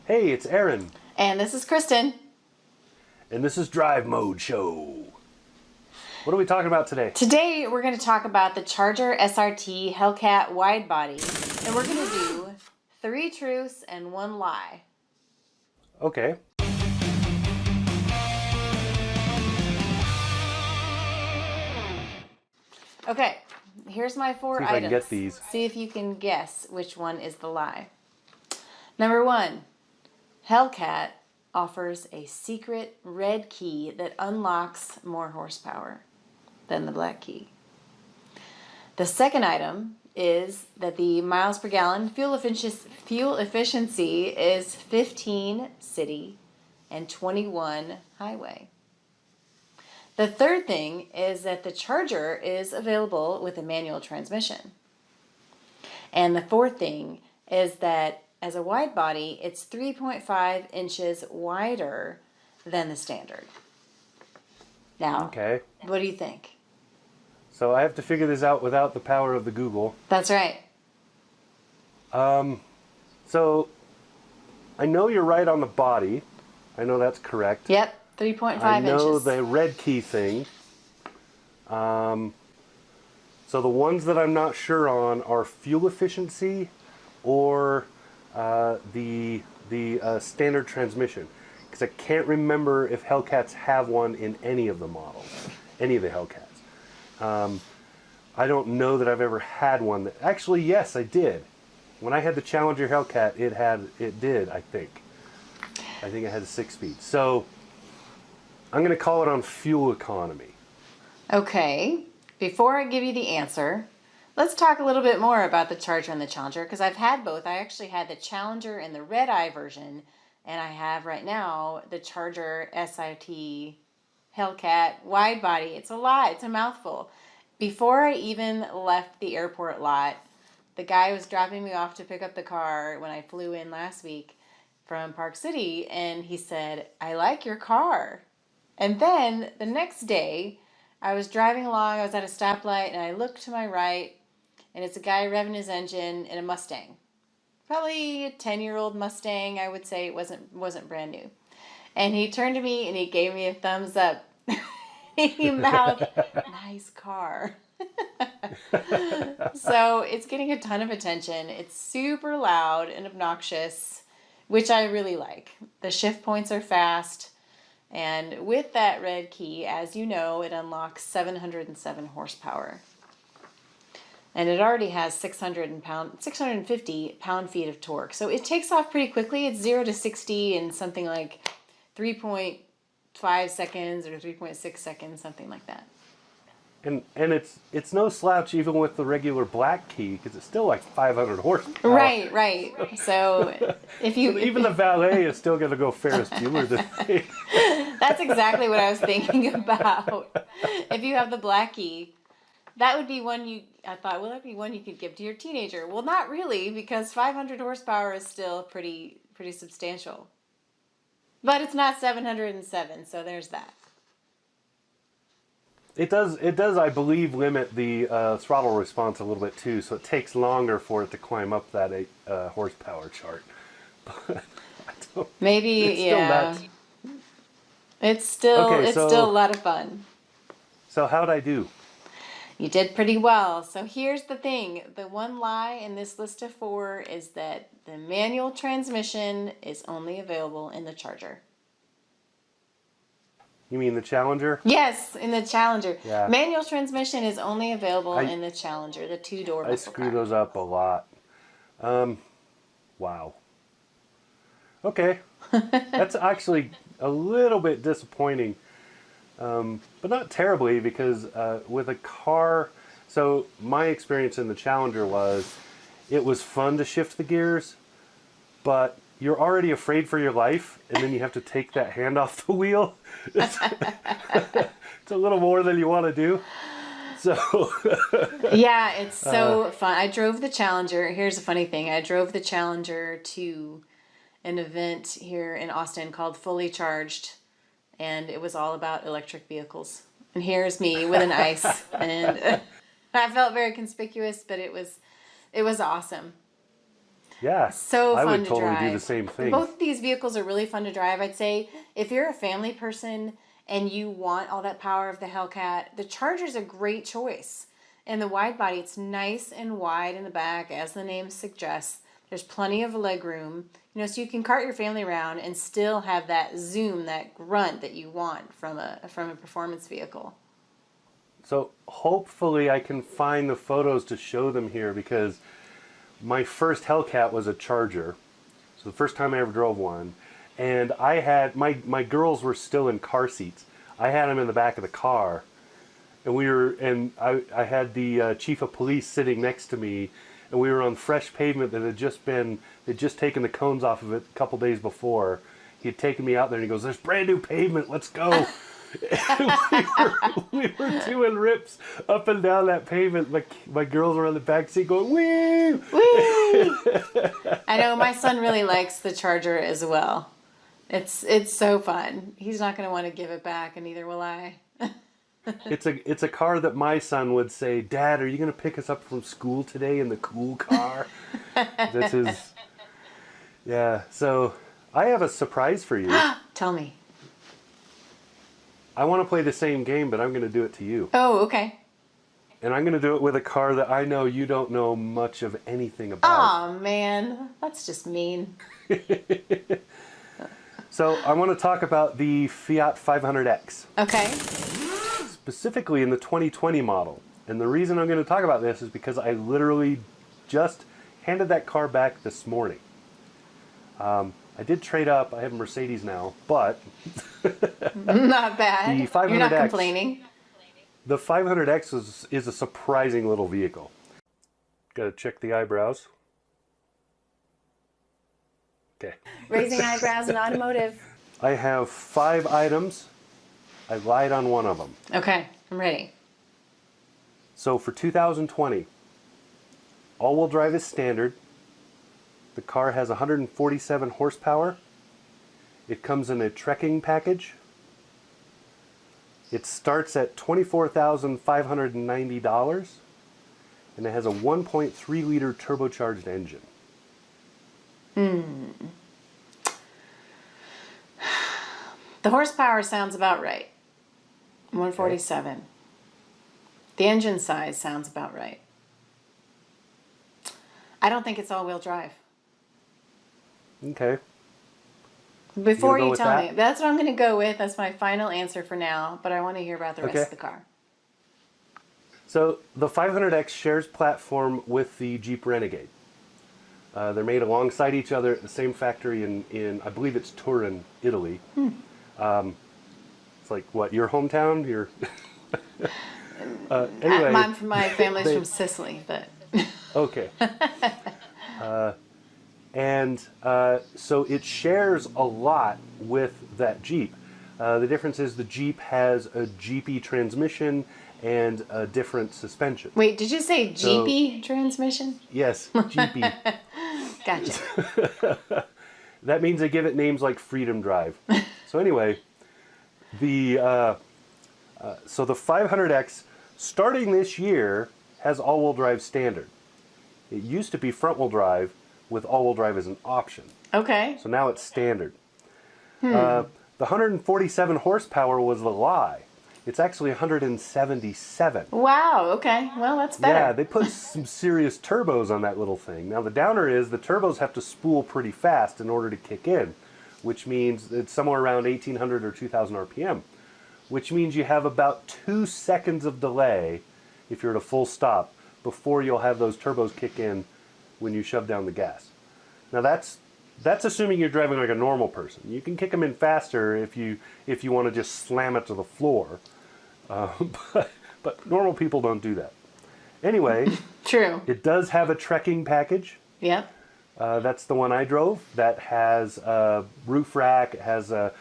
Hey, it's Aaron. And this is Kristin. And this is Drive Mode Show. What are we talking about today? Today we're going to talk about the Charger SRT Hellcat Widebody. And we're going to do 3 truths and 1 lie. Okay. Okay, here's my 4 items. See if I can get these. See if you can guess which one is the lie. Number 1, Hellcat offers a secret red key that unlocks more horsepower than the black key. The second item is that the miles per gallon fuel efficiency is 15 city and 21 highway. The third thing is that the Charger is available with a manual transmission. And the fourth thing is that as a wide body, it's 3.5 inches wider than the standard. Now, Okay. what do you think? So I have to figure this out without the power of the Google. That's right. So I know you're right on the body. I know that's correct. Yep, 3.5 I know inches. the red key thing. So the ones that I'm not sure on are fuel efficiency or the standard transmission, because I can't remember if Hellcats have one in any of the models, any of the Hellcats. I don't know that I've ever had one that actually, yes, I did. When I had the Challenger Hellcat, it did, I think it had a 6-speed. So I'm going to call it on fuel economy. Okay, before I give you the answer, let's talk a little bit more about the Charger and the Challenger, because I've had both. I actually had the Challenger in the red eye version, and I have right now the Charger SRT Hellcat Widebody. It's a lot. It's a mouthful. Before I even left the airport lot, the guy was dropping me off to pick up the car when I flew in last week from Park City, and he said, "I like your car." And then the next day, I was driving along, I was at a stoplight, and I looked to my right, and it's a guy revving his engine in a Mustang. Probably a 10-year-old Mustang, I would say. It wasn't brand new. And he turned to me and he gave me a thumbs up. He mouthed, "Nice car." So it's getting a ton of attention. It's super loud and obnoxious, which I really like. The shift points are fast. And with that red key, as you know, it unlocks 707 horsepower. And it already has 650 pound-feet of torque. So it takes off pretty quickly. It's 0 to 60 in something like 3.5 seconds or 3.6 seconds, something like that. And it's no slouch even with the regular black key, because it's still like 500 horsepower. Right. So if you... Even the valet is still going to go Ferris Bueller this thing. That's exactly what I was thinking about. If you have the black key, that would be one I thought, well, that'd be one you could give to your teenager. Well, not really, because 500 horsepower is still pretty substantial. But it's not 707, so there's that. It does, I believe, limit the throttle response a little bit too, so it takes longer for it to climb up that horsepower chart. But maybe, it's yeah. Still it's still a lot of fun. So how'd I do? You did pretty well. So here's the thing. The one lie in this list of 4 is that the manual transmission is only available in the Charger. You mean the Challenger? Yes, in the Challenger. Yeah. Manual transmission is only available in the Challenger, the 2-door muscle I screw car. those up a lot. Wow. Okay. That's actually a little bit disappointing. But not terribly, because with a car... So my experience in the Challenger was, it was fun to shift the gears, but you're already afraid for your life, and then you have to take that hand off the wheel. It's a little more than you want to do. So yeah, it's so fun. I drove the Challenger. Here's a funny thing. I drove the Challenger to an event here in Austin called Fully Charged, and it was all about electric vehicles. And here's me with an ice, and I felt very conspicuous, but it was awesome. Yeah, So I fun would to totally drive. do the same thing. Both of these vehicles are really fun to drive. I'd say if you're a family person and you want all that power of the Hellcat, the Charger's a great choice. And the wide body, it's nice and wide in the back, as the name suggests. There's plenty of leg room, so you can cart your family around and still have that zoom, that grunt that you want from a performance vehicle. So hopefully I can find the photos to show them here, because my first Hellcat was a Charger. So the first time I ever drove one. And I had, my girls were still in car seats. I had them in the back of the car. And I had the chief of police sitting next to me, and we were on fresh pavement that they'd just taken the cones off of it a couple days before. He had taken me out there and he goes, "There's brand new pavement, let's go." we were doing rips up and down that pavement. My girls were on the back seat going, "Woo!" Woo! I know my son really likes the Charger as well. It's so fun. He's not going to want to give it back, and neither will I. It's a car that my son would say, "Dad, are you going to pick us up from school today in the cool car?" This is, yeah. So I have a surprise for you. Tell me. I want to play the same game, but I'm going to do it to you. Oh, okay. And I'm going to do it with a car that I know you don't know much of anything about. Oh, man. That's just mean. So I want to talk about the Fiat 500X. Okay. Specifically in the 2020 model. And the reason I'm going to talk about this is because I literally just handed that car back this morning. I did trade up. I have a Mercedes now, but Not bad. The 500X, You're not complaining. The 500X is a surprising little vehicle. Got to check the eyebrows. Okay. Raising eyebrows in automotive. I have 5 items. I lied on one of them. Okay, I'm ready. So for 2020, all-wheel drive is standard. The car has 147 horsepower. It comes in a trekking package. It starts at $24,590, and it has a 1.3 liter turbocharged engine. The horsepower sounds about right. 147. Okay. The engine size sounds about right. I don't think it's all-wheel drive. Okay. Before you tell me, that's what I'm going to go with. That's my final answer for now, but I want to hear about the rest of the car. So the 500X shares platform with the Jeep Renegade. They're made alongside each other at the same factory in I believe it's Turin, Italy. It's like, what, your hometown? Your anyway. My family's from Sicily, but... Okay. So it shares a lot with that Jeep. The difference is the Jeep has a Jeepy transmission and a different suspension. Wait, did you say Jeepy transmission? Yes, Jeepy. Gotcha. That means they give it names like Freedom Drive. So anyway, the 500X, starting this year, has all-wheel drive standard. It used to be front-wheel drive with all-wheel drive as an option. Okay. So now it's standard. The 147 horsepower was the lie. It's actually 177. Wow, okay. Well, that's better. Yeah, they put some serious turbos on that little thing. Now the downer is the turbos have to spool pretty fast in order to kick in, which means it's somewhere around 1800 or 2000 RPM, which means you have about 2 seconds of delay if you're at a full stop before you'll have those turbos kick in when you shove down the gas. Now that's assuming you're driving like a normal person. You can kick them in faster if you want to just slam it to the floor, but normal people don't do that. Anyway, True. It does have a trekking package. Yep. That's the one I drove. That has a roof rack. It has a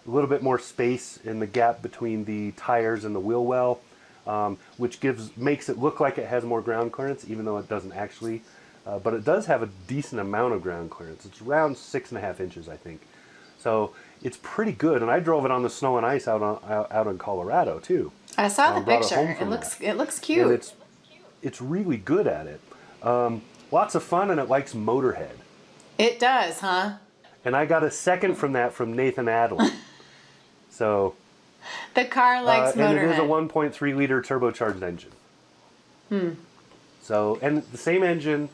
little bit more space in the gap between the tires and the wheel well, which makes it look like it has more ground clearance, even though it doesn't actually. But it does have a decent amount of ground clearance. It's around 6.5 inches, I think. So it's pretty good. And I drove it on the snow and ice out in Colorado too. I saw the picture. It looks cute. And it's really good at it. lots of fun, and it likes Motorhead. It does, huh? And I got a second from that from Nathan Adler. So The car likes Motorhead. and it is a 1.3 liter turbocharged engine. So, and the same engine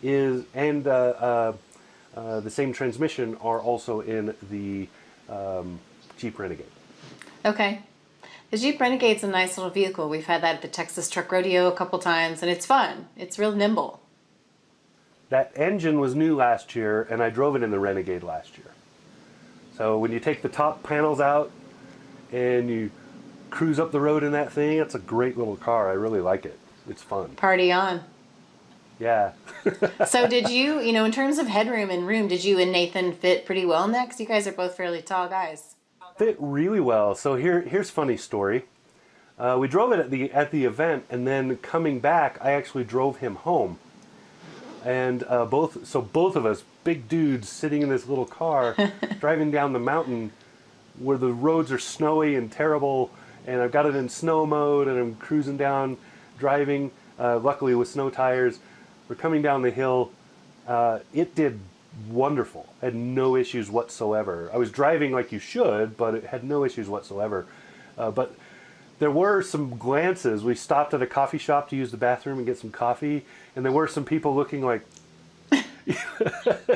is, and the same transmission are also in the Jeep Renegade. Okay. The Jeep Renegade's a nice little vehicle. We've had that at the Texas Truck Rodeo a couple times, and it's fun. It's real nimble. That engine was new last year, and I drove it in the Renegade last year. So when you take the top panels out and you cruise up the road in that thing, it's a great little car. I really like it. It's fun. Party on. Yeah. So did you, in terms of headroom and room, did you and Nathan fit pretty well in that? Because you guys are both fairly tall guys. Fit really well. So here's a funny story. We drove it at the event, and then coming back, I actually drove him home. And both of us, big dudes, sitting in this little car, driving down the mountain where the roads are snowy and terrible, and I've got it in snow mode, and I'm cruising down, driving, luckily with snow tires. We're coming down the hill. It did wonderful. Had no issues whatsoever. I was driving like you should, but it had no issues whatsoever. But there were some glances. We stopped at a coffee shop to use the bathroom and get some coffee, and there were some people looking like,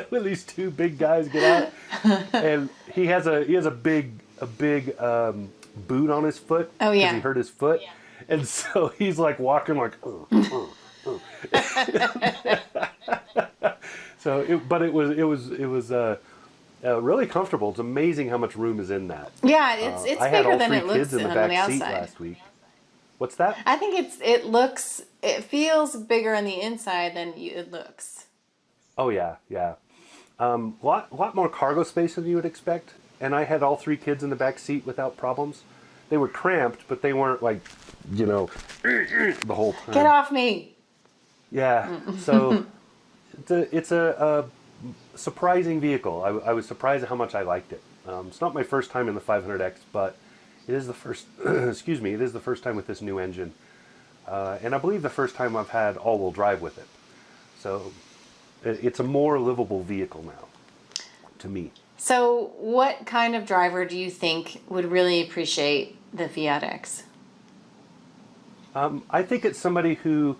when these two big guys get out, and he has a big boot on his foot. Oh yeah, because he hurt his foot, yeah. And so he's like walking like. So, it was really comfortable. It's amazing how much room is in that. Yeah, it's bigger than it looks kids in the on back the seat outside. last week. What's that? I think it feels bigger on the inside than it looks. Oh yeah. Lot more cargo space than you would expect. And I had all three kids in the back seat without problems. They were cramped, but they weren't like, the whole time. Get off me! Yeah. So it's a surprising vehicle. I was surprised at how much I liked it. It's not my first time in the 500X, but it is the first. Excuse me. It is the first time with this new engine, and I believe the first time I've had all-wheel drive with it. So it's a more livable vehicle now, to me. So, what kind of driver do you think would really appreciate the Fiat X? I think it's somebody who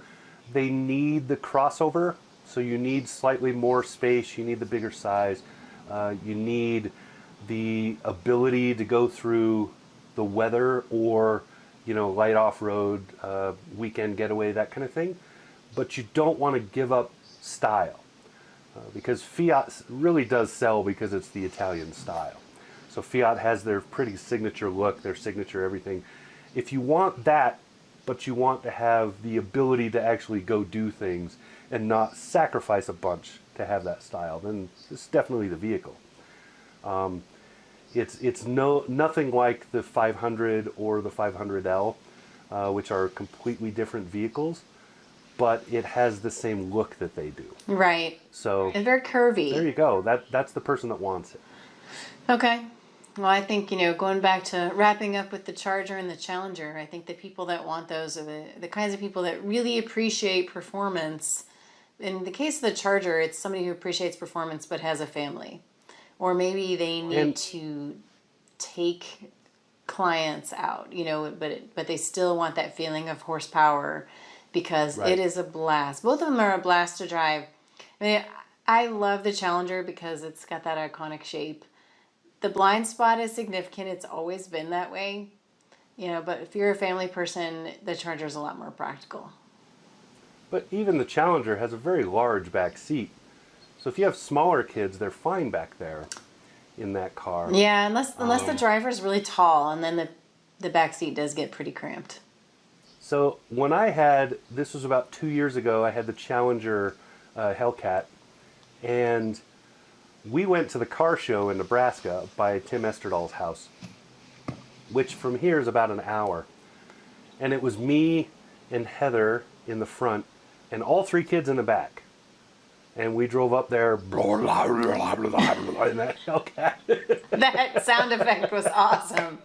they need the crossover. So you need slightly more space, you need the bigger size, you need the ability to go through the weather or, light off-road, weekend getaway, that kind of thing. But you don't want to give up style, because Fiat really does sell because it's the Italian style. So Fiat has their pretty signature look, their signature everything. If you want that, but you want to have the ability to actually go do things and not sacrifice a bunch to have that style, then this is definitely the vehicle. It's nothing like the 500 or the 500L, which are completely different vehicles, but it has the same look that they do. Right. So and very curvy. There you go. That's the person that wants it. Okay. Well, I think, going back to wrapping up with the Charger and the Challenger, I think the people that want those are the kinds of people that really appreciate performance. In the case of the Charger, it's somebody who appreciates performance but has a family. Or maybe they need to take clients out, but they still want that feeling of horsepower because It is a blast. Both of them are a blast to drive. I love the Challenger because it's got that iconic shape. The blind spot is significant. It's always been that way. But if you're a family person, the Charger's a lot more practical. But even the Challenger has a very large back seat. So if you have smaller kids, they're fine back there in that car. Yeah, unless the driver's really tall, and then the back seat does get pretty cramped. So when this was about 2 years ago, I had the Challenger Hellcat, and we went to the car show in Nebraska by Tim Esterdal's house, which from here is about an hour. And it was me and Heather in the front, and all three kids in the back. And we drove up there, in that Hellcat. That sound effect was awesome.